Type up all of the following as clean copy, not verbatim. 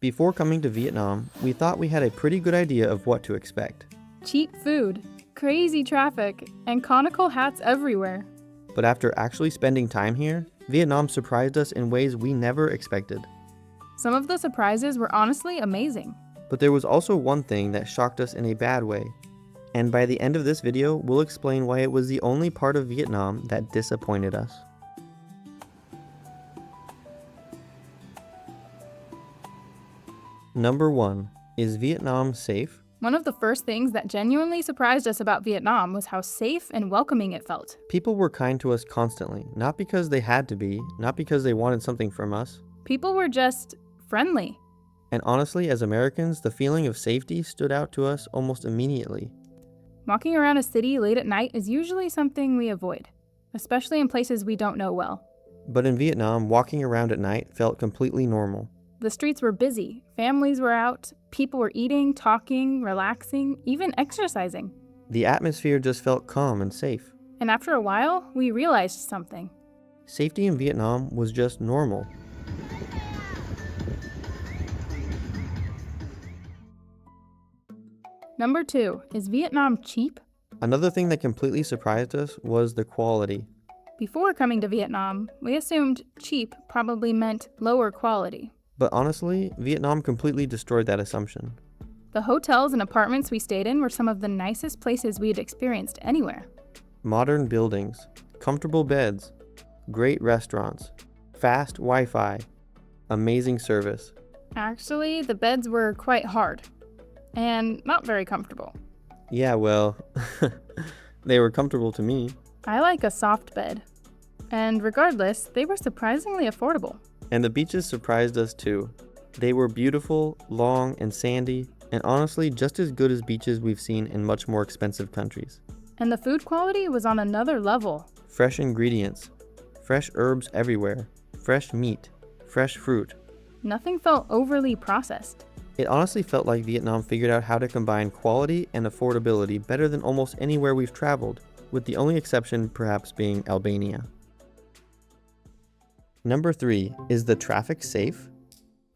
Before coming to Vietnam, we thought we had a pretty good idea of what to expect. Cheap food, crazy traffic, and conical hats everywhere. But after actually spending time here, Vietnam surprised us in ways we never expected. Some of the surprises were honestly amazing. But there was also one thing that shocked us in a bad way. And by the end of this video, we'll explain why it was the only part of Vietnam that disappointed us. Number 1. Is Vietnam safe? One of the first things that genuinely surprised us about Vietnam was how safe and welcoming it felt. People were kind to us constantly, not because they had to be, not because they wanted something from us. People were just friendly. And honestly, as Americans, the feeling of safety stood out to us almost immediately. Walking around a city late at night is usually something we avoid, especially in places we don't know well. But in Vietnam, walking around at night felt completely normal. The streets were busy, families were out, people were eating, talking, relaxing, even exercising. The atmosphere just felt calm and safe. And after a while, we realized something. Safety in Vietnam was just normal. Number 2, is Vietnam cheap? Another thing that completely surprised us was the quality. Before coming to Vietnam, we assumed cheap probably meant lower quality. But honestly, Vietnam completely destroyed that assumption. The hotels and apartments we stayed in were some of the nicest places we had experienced anywhere. Modern buildings, comfortable beds, great restaurants, fast Wi-Fi, amazing service. Actually, the beds were quite hard and not very comfortable. Yeah, well, they were comfortable to me. I like a soft bed. And regardless, they were surprisingly affordable. And the beaches surprised us too. They were beautiful, long, and sandy, and honestly just as good as beaches we've seen in much more expensive countries. And the food quality was on another level. Fresh ingredients, fresh herbs everywhere, fresh meat, fresh fruit. Nothing felt overly processed. It honestly felt like Vietnam figured out how to combine quality and affordability better than almost anywhere we've traveled, with the only exception perhaps being Albania. Number 3, is the traffic safe?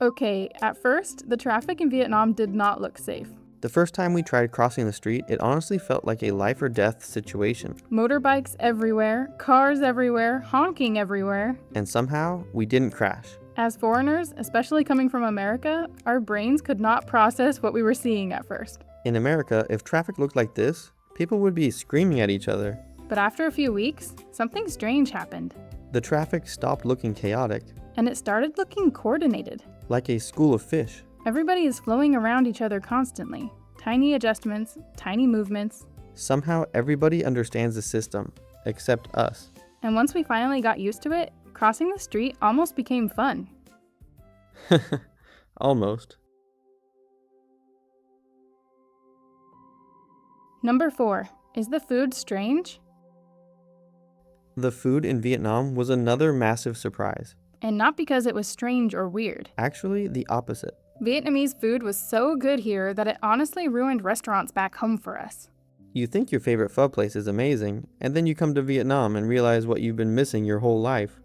Okay, at first, the traffic in Vietnam did not look safe. The first time we tried crossing the street, it honestly felt like a life or death situation. Motorbikes everywhere, cars everywhere, honking everywhere. And somehow, we didn't crash. As foreigners, especially coming from America, our brains could not process what we were seeing at first. In America, if traffic looked like this, people would be screaming at each other. But after a few weeks, something strange happened. The traffic stopped looking chaotic. And it started looking coordinated. Like a school of fish. Everybody is flowing around each other constantly. Tiny adjustments, tiny movements. Somehow everybody understands the system, except us. And once we finally got used to it, crossing the street almost became fun. Almost. Number 4, is the food strange? The food in Vietnam was another massive surprise. And not because it was strange or weird. Actually, the opposite. Vietnamese food was so good here that it honestly ruined restaurants back home for us. You think your favorite pho place is amazing, and then you come to Vietnam and realize what you've been missing your whole life.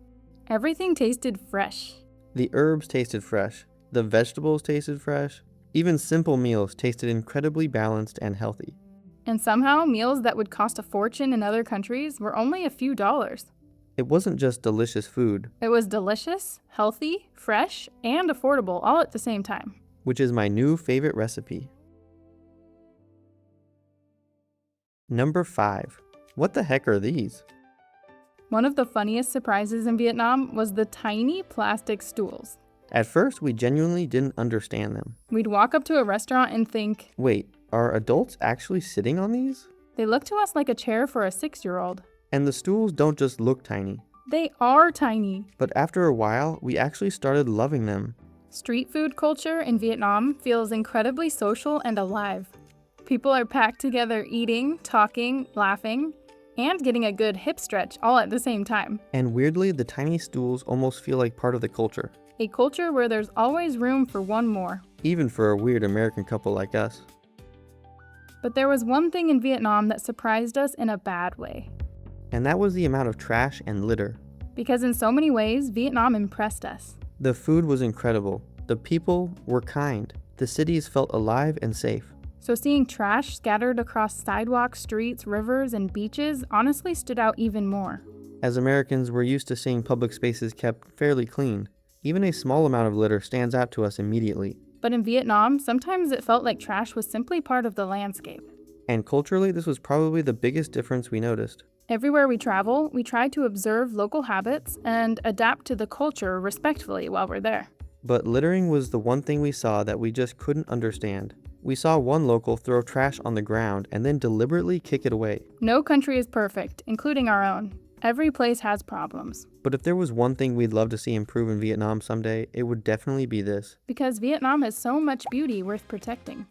Everything tasted fresh. The herbs tasted fresh, the vegetables tasted fresh, even simple meals tasted incredibly balanced and healthy. And somehow, meals that would cost a fortune in other countries were only a few dollars. It wasn't just delicious food. It was delicious, healthy, fresh, and affordable all at the same time. Which is my new favorite recipe. Number 5. What the heck are these? One of the funniest surprises in Vietnam was the tiny plastic stools. At first, we genuinely didn't understand them. We'd walk up to a restaurant and think, wait, are adults actually sitting on these? They look to us like a chair for a 6-year-old. And the stools don't just look tiny. They are tiny. But after a while, we actually started loving them. Street food culture in Vietnam feels incredibly social and alive. People are packed together eating, talking, laughing, and getting a good hip stretch all at the same time. And weirdly, the tiny stools almost feel like part of the culture. A culture where there's always room for one more. Even for a weird American couple like us. But there was one thing in Vietnam that surprised us in a bad way. And that was the amount of trash and litter. Because in so many ways, Vietnam impressed us. The food was incredible. The people were kind. The cities felt alive and safe. So seeing trash scattered across sidewalks, streets, rivers, and beaches honestly stood out even more. As Americans, we're used to seeing public spaces kept fairly clean. Even a small amount of litter stands out to us immediately. But in Vietnam, sometimes it felt like trash was simply part of the landscape. And culturally, this was probably the biggest difference we noticed. Everywhere we travel, we try to observe local habits and adapt to the culture respectfully while we're there. But littering was the one thing we saw that we just couldn't understand. We saw one local throw trash on the ground and then deliberately kick it away. No country is perfect, including our own. Every place has problems. But if there was one thing we'd love to see improve in Vietnam someday, it would definitely be this. Because Vietnam has so much beauty worth protecting.